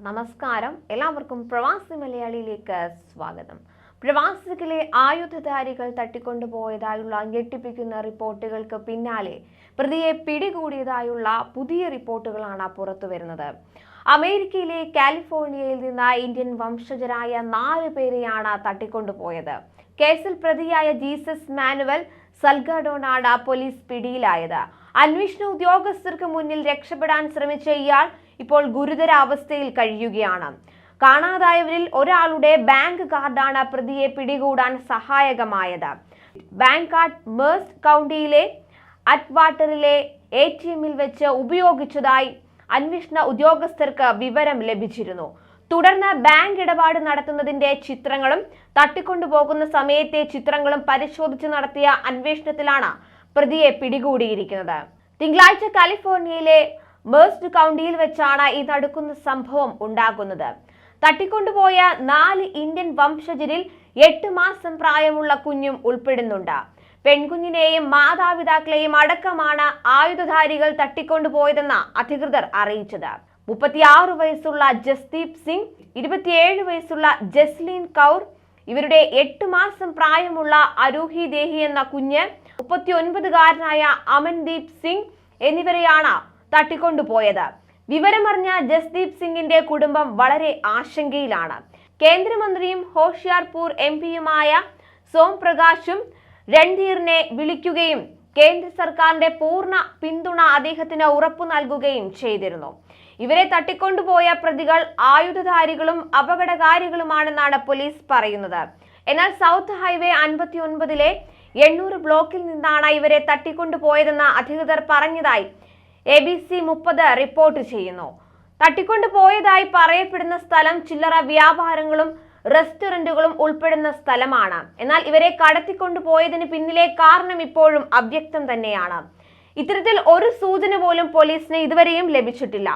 നമസ്കാരം. എല്ലാവർക്കും പ്രവാസി മലയാളിയിലേക്ക് സ്വാഗതം. പ്രവാസികളെ ആയുധധാരികൾ തട്ടിക്കൊണ്ടുപോയതായുള്ള ഞെട്ടിപ്പിക്കുന്ന റിപ്പോർട്ടുകൾക്ക് പിന്നാലെ പ്രതിയെ പിടികൂടിയതായുള്ള പുതിയ റിപ്പോർട്ടുകളാണ് പുറത്തുവരുന്നത്. അമേരിക്കയിലെ കാലിഫോർണിയയിൽ നിന്ന് ഇന്ത്യൻ വംശജരായ 4 പേരെയാണ് തട്ടിക്കൊണ്ടുപോയത്. കേസിൽ പ്രതിയായ ജീസസ് മാനുവൽ സൽഗഡോണാണ് പോലീസ് പിടിയിലായത്. അന്വേഷണ ഉദ്യോഗസ്ഥർക്ക് മുന്നിൽ രക്ഷപ്പെടാൻ ശ്രമിച്ച ഇയാൾ ഇപ്പോൾ ഗുരുതര അവസ്ഥയിൽ കഴിയുകയാണ്. കാണാതായവരിൽ ഒരാളുടെ ബാങ്ക് കാർഡാണ് പ്രതിയെ പിടികൂടാൻ സഹായകമായത്. ബാങ്ക് കാർഡ് മേഴ്സ് കൗണ്ടിയിലെ അറ്റ്വാട്ടറിലെ ATMൽ വെച്ച് ഉപയോഗിച്ചതായി അന്വേഷണ ഉദ്യോഗസ്ഥർക്ക് വിവരം ലഭിച്ചിരുന്നു. തുടർന്ന് ബാങ്ക് ഇടപാട് നടത്തുന്നതിന്റെ ചിത്രങ്ങളും തട്ടിക്കൊണ്ടുപോകുന്ന സമയത്തെ ചിത്രങ്ങളും പരിശോധിച്ച് നടത്തിയ അന്വേഷണത്തിലാണ് പ്രതിയെ പിടികൂടിയിരിക്കുന്നത്. തിങ്കളാഴ്ച കാലിഫോർണിയയിലെ മേഴ്സ് കൗണ്ടിയിൽ വെച്ചാണ് ഈ നടക്കുന്ന സംഭവം ഉണ്ടാകുന്നത്. തട്ടിക്കൊണ്ടുപോയ 4 ഇന്ത്യൻ വംശജരിൽ 8 മാസം പ്രായമുള്ള കുഞ്ഞും ഉൾപ്പെടുന്നുണ്ട്. പെൺകുഞ്ഞിനെയും മാതാപിതാക്കളെയും അടക്കമാണ് ആയുധധാരികൾ തട്ടിക്കൊണ്ടുപോയതെന്ന് അധികൃതർ അറിയിച്ചത്. 36 വയസ്സുള്ള ജസ്ദീപ് സിംഗ്, 27 വയസ്സുള്ള ജസ്ലീൻ കൗർ, ഇവരുടെ 8 മാസം പ്രായമുള്ള അരൂഹി ദേഹി എന്ന കുഞ്ഞ്, 39-കാരനായ അമൻദീപ് സിംഗ് എന്നിവരെയാണ് തട്ടിക്കൊണ്ടുപോയത്. വിവരമറിഞ്ഞ ജസ്ദീപ് സിംഗിന്റെ കുടുംബം വളരെ ആശങ്കയിലാണ്. കേന്ദ്രമന്ത്രിയും ഹോഷിയാർപൂർ MP-യുമായ സോം പ്രകാശും രൺധീറിനെ വിളിക്കുകയും കേന്ദ്ര സർക്കാരിന്റെ പൂർണ്ണ പിന്തുണ അദ്ദേഹത്തിന് ഉറപ്പു നൽകുകയും ചെയ്തിരുന്നു. ഇവരെ തട്ടിക്കൊണ്ടുപോയ പ്രതികൾ ആയുധധാരികളും അപകടകാരികളുമാണെന്നാണ് പോലീസ് പറയുന്നത്. എന്നാൽ സൗത്ത് ഹൈവേ 59-ലെ 800 ബ്ലോക്കിൽ നിന്നാണ് ഇവരെ തട്ടിക്കൊണ്ടുപോയതെന്ന് അധികൃതർ പറഞ്ഞതായി ABC 30 റിപ്പോർട്ട് ചെയ്യുന്നു. തട്ടിക്കൊണ്ടുപോയതായി പറയപ്പെടുന്ന സ്ഥലം ചില്ലറ വ്യാപാരങ്ങളും റെസ്റ്റോറന്റുകളും ഉൾപ്പെടുന്ന സ്ഥലമാണ്. എന്നാൽ ഇവരെ കടത്തിക്കൊണ്ടുപോയതിന് പിന്നിലെ കാരണം ഇപ്പോഴും അവ്യക്തം തന്നെയാണ്. ഇത്തരത്തിൽ ഒരു സൂചന പോലും പോലീസിന് ഇതുവരെയും ലഭിച്ചിട്ടില്ല.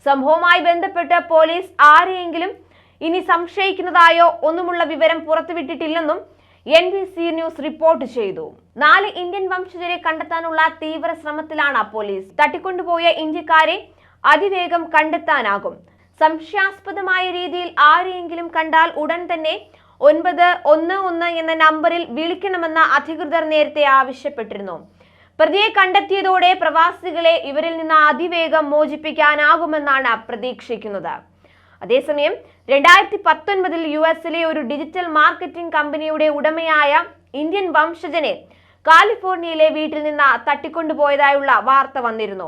സംഭവവുമായി ബന്ധപ്പെട്ട് പോലീസ് ആരെയെങ്കിലും ഇനി സംശയിക്കുന്നതായോ ഒന്നുമുള്ള വിവരം പുറത്തുവിട്ടിട്ടില്ലെന്നും NBC ന്യൂസ് റിപ്പോർട്ട് ചെയ്തു. 4 ഇന്ത്യൻ വംശജരെ കണ്ടെത്താനുള്ള തീവ്ര ശ്രമത്തിലാണ് പോലീസ്. തട്ടിക്കൊണ്ടുപോയ ഇന്ത്യക്കാരെ അതിവേഗം കണ്ടെത്താനാകും. സംശയാസ്പദമായ രീതിയിൽ ആരെയെങ്കിലും കണ്ടാൽ ഉടൻ തന്നെ 911 എന്ന നമ്പറിൽ വിളിക്കണമെന്ന് അധികൃതർ നേരത്തെ ആവശ്യപ്പെട്ടിരുന്നു. പ്രതിയെ കണ്ടെത്തിയതോടെ പ്രവാസികളെ ഇവരിൽ നിന്ന് അതിവേഗം മോചിപ്പിക്കാനാകുമെന്നാണ് പ്രതീക്ഷിക്കുന്നത്. അതേസമയം 2019-ൽ US-ലെ ഒരു ഡിജിറ്റൽ മാർക്കറ്റിംഗ് കമ്പനിയുടെ ഉടമയായ ഇന്ത്യൻ വംശജനെ കാലിഫോർണിയയിലെ വീട്ടിൽ നിന്ന് തട്ടിക്കൊണ്ടുപോയതായുള്ള വാർത്ത വന്നിരുന്നു.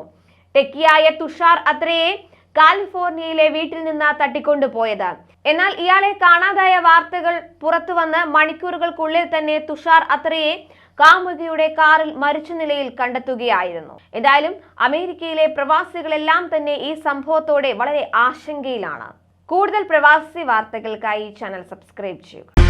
ടെക്കിയായ തുഷാർ അത്രയെ കാലിഫോർണിയയിലെ വീട്ടിൽ നിന്ന് തട്ടിക്കൊണ്ടുപോയത്. എന്നാൽ ഇയാളെ കാണാതായ വാർത്തകൾ പുറത്തുവന്ന് മണിക്കൂറുകൾക്കുള്ളിൽ തന്നെ തുഷാർ അത്രയെ കാമുകിയുടെ കാറിൽ മരിച്ച നിലയിൽ കണ്ടെത്തുകയായിരുന്നു. എന്തായാലും അമേരിക്കയിലെ പ്രവാസികളെല്ലാം തന്നെ ഈ സംഭവത്തോടെ വളരെ ആശങ്കയിലാണ്. കൂടുതൽ പ്രവാസി വാർത്തകൾക്കായി ചാനൽ സബ്സ്ക്രൈബ് ചെയ്യുക.